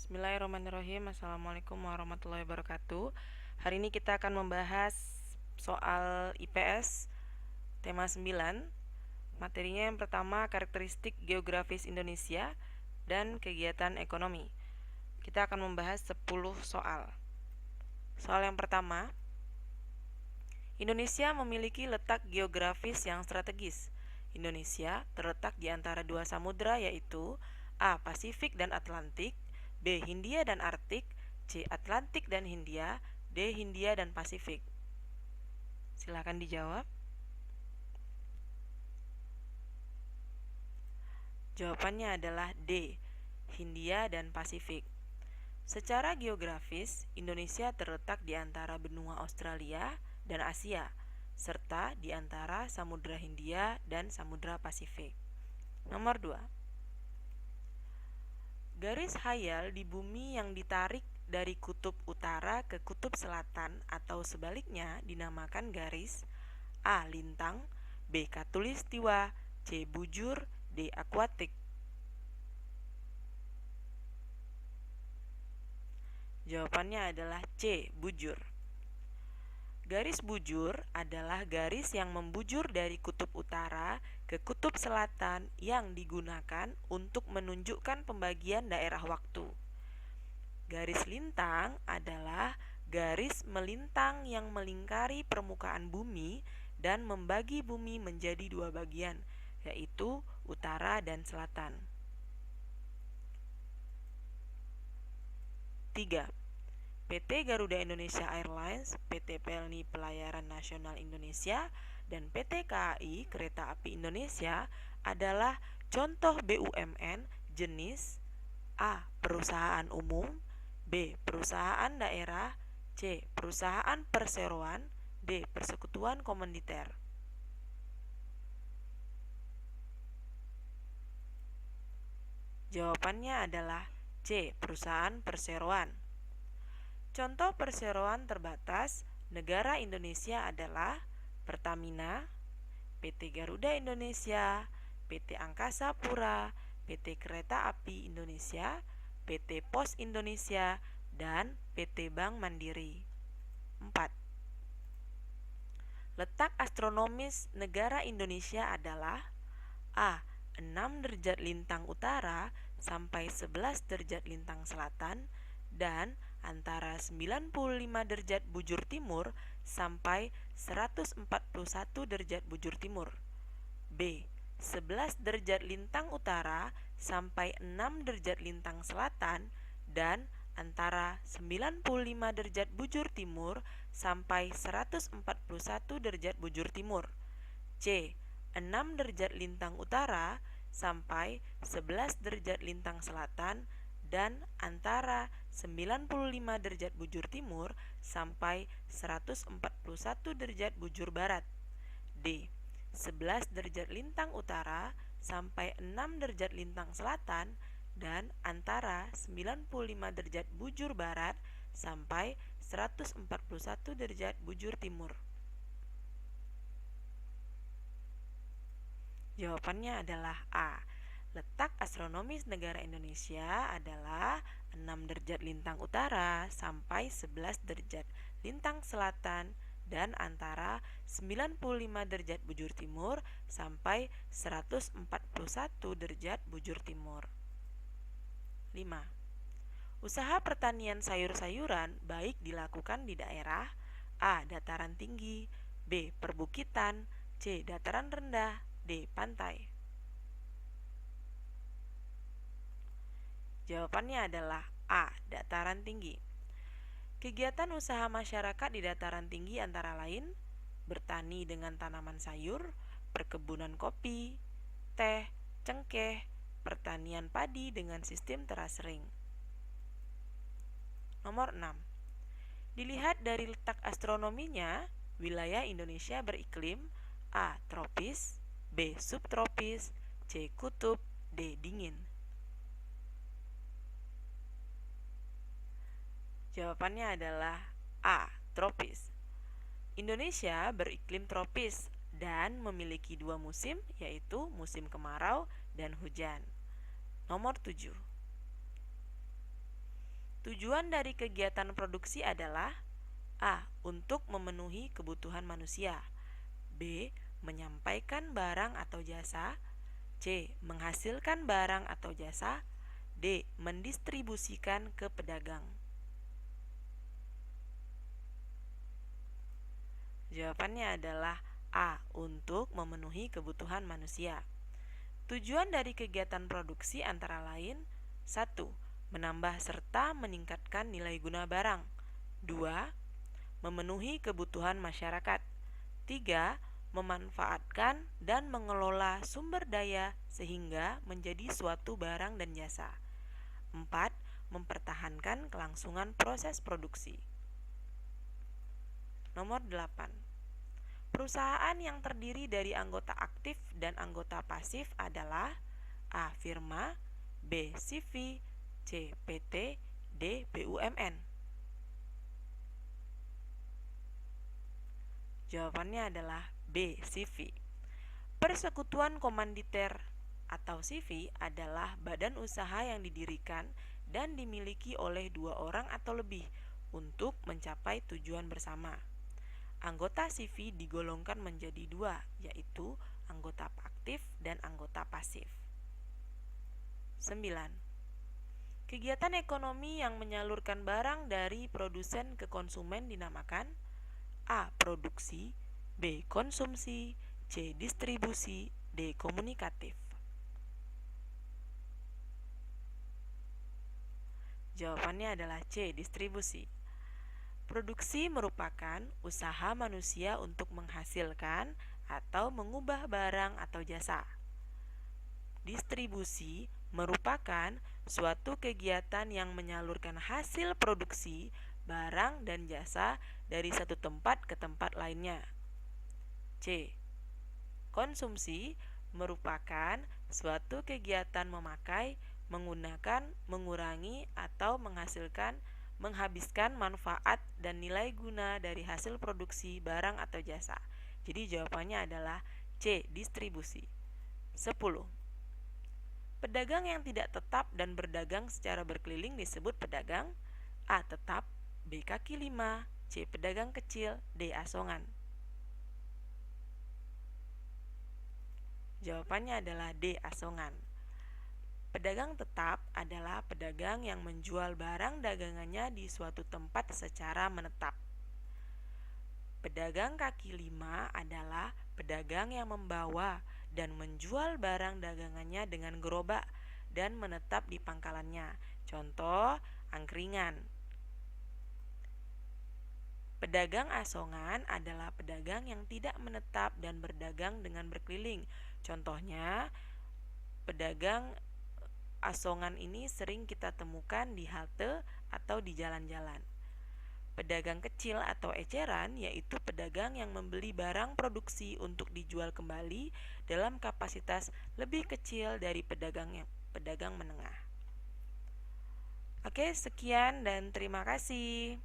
Bismillahirrahmanirrahim. Assalamualaikum warahmatullahi wabarakatuh. Hari ini kita akan membahas soal IPS tema 9. Materinya yang pertama, karakteristik geografis Indonesia dan kegiatan ekonomi. Kita akan membahas 10 soal. Soal yang pertama, Indonesia memiliki letak geografis yang strategis. Indonesia terletak di antara dua samudra, yaitu A. Pasifik dan Atlantik, B. Hindia dan Arktik, C. Atlantik dan Hindia, D. Hindia dan Pasifik. Silakan dijawab. Jawabannya adalah D. Hindia dan Pasifik. Secara geografis, Indonesia terletak di antara benua Australia dan Asia, serta di antara Samudra Hindia dan Samudra Pasifik. Nomor 2. Garis khayal di bumi yang ditarik dari kutub utara ke kutub selatan atau sebaliknya dinamakan garis A. Lintang, B. Khatulistiwa, C. Bujur, D. Akuatik. Jawabannya adalah C. Bujur. Garis bujur adalah garis yang membujur dari kutub utara ke kutub selatan yang digunakan untuk menunjukkan pembagian daerah waktu. Garis lintang adalah garis melintang yang melingkari permukaan bumi dan membagi bumi menjadi dua bagian, yaitu utara dan selatan. 3. PT Garuda Indonesia Airlines, PT Pelni Pelayaran Nasional Indonesia, dan PT KAI Kereta Api Indonesia adalah contoh BUMN jenis A. Perusahaan umum, B. Perusahaan daerah, C. Perusahaan perseroan, D. Persekutuan komaniter. Jawabannya adalah C. Perusahaan perseroan. Contoh perseroan terbatas negara Indonesia adalah Pertamina, PT Garuda Indonesia, PT Angkasa Pura, PT Kereta Api Indonesia, PT Pos Indonesia, dan PT Bank Mandiri. 4. Letak astronomis negara Indonesia adalah A. 6 derajat lintang utara sampai 11 derajat lintang selatan dan antara 95 derajat bujur timur sampai 141 derajat bujur timur. B. 11 derajat lintang utara sampai 6 derajat lintang selatan dan antara 95 derajat bujur timur sampai 141 derajat bujur timur. C. 6 derajat lintang utara sampai 11 derajat lintang selatan dan antara 95 derajat bujur timur sampai 141 derajat bujur barat. D. 11 derajat lintang utara sampai 6 derajat lintang selatan dan antara 95 derajat bujur barat sampai 141 derajat bujur timur. Jawabannya adalah A. Letak astronomis negara Indonesia adalah 6 derajat lintang utara sampai 11 derajat lintang selatan dan antara 95 derajat bujur timur sampai 141 derajat bujur timur. 5. Usaha pertanian sayur-sayuran baik dilakukan di daerah A. Dataran tinggi, B. Perbukitan, C. Dataran rendah, D. Pantai. Jawabannya adalah A. Dataran tinggi. Kegiatan usaha masyarakat di dataran tinggi antara lain bertani dengan tanaman sayur, perkebunan kopi, teh, cengkeh, pertanian padi dengan sistem terasering. Nomor 6. Dilihat dari letak astronominya, wilayah Indonesia beriklim A. Tropis, B. Subtropis, C. Kutub, D. Dingin. Jawabannya adalah A. Tropis. Indonesia beriklim tropis dan memiliki dua musim, yaitu musim kemarau dan hujan. Nomor 7. Tujuan dari kegiatan produksi adalah A. Untuk memenuhi kebutuhan manusia, B. Menyampaikan barang atau jasa, C. Menghasilkan barang atau jasa, D. Mendistribusikan ke pedagang. Jawabannya adalah A. Untuk memenuhi kebutuhan manusia. Tujuan dari kegiatan produksi antara lain 1. Menambah serta meningkatkan nilai guna barang, 2. Memenuhi kebutuhan masyarakat, 3. Memanfaatkan dan mengelola sumber daya sehingga menjadi suatu barang dan jasa, 4. Mempertahankan kelangsungan proses produksi. Nomor 8. Perusahaan yang terdiri dari anggota aktif dan anggota pasif adalah A. Firma, B. CV, C. PT, D. BUMN. Jawabannya adalah B. CV. Persekutuan Komanditer atau CV adalah badan usaha yang didirikan dan dimiliki oleh 2 orang atau lebih untuk mencapai tujuan bersama. Anggota CV digolongkan menjadi 2, yaitu anggota aktif dan anggota pasif. 9. Kegiatan ekonomi yang menyalurkan barang dari produsen ke konsumen dinamakan A. Produksi, B. Konsumsi, C. Distribusi, D. Komunikatif. Jawabannya adalah C. Distribusi. Produksi merupakan usaha manusia untuk menghasilkan atau mengubah barang atau jasa. Distribusi merupakan suatu kegiatan yang menyalurkan hasil produksi barang dan jasa dari satu tempat ke tempat lainnya. C. Konsumsi merupakan suatu kegiatan memakai, menggunakan, mengurangi, atau menghabiskan manfaat dan nilai guna dari hasil produksi barang atau jasa. Jadi jawabannya adalah C. Distribusi. 10. Pedagang yang tidak tetap dan berdagang secara berkeliling disebut pedagang A. Tetap, B. Kaki lima, C. Pedagang kecil, D. Asongan. Jawabannya adalah D. Asongan. Pedagang tetap adalah pedagang yang menjual barang dagangannya di suatu tempat secara menetap. Pedagang kaki lima adalah pedagang yang membawa dan menjual barang dagangannya dengan gerobak dan menetap di pangkalannya. Contoh, angkringan. Pedagang asongan adalah pedagang yang tidak menetap dan berdagang dengan berkeliling. Contohnya, pedagang asongan ini sering kita temukan di halte atau di jalan-jalan. Pedagang kecil atau eceran yaitu pedagang yang membeli barang produksi untuk dijual kembali dalam kapasitas lebih kecil dari pedagang menengah. Oke, sekian dan terima kasih.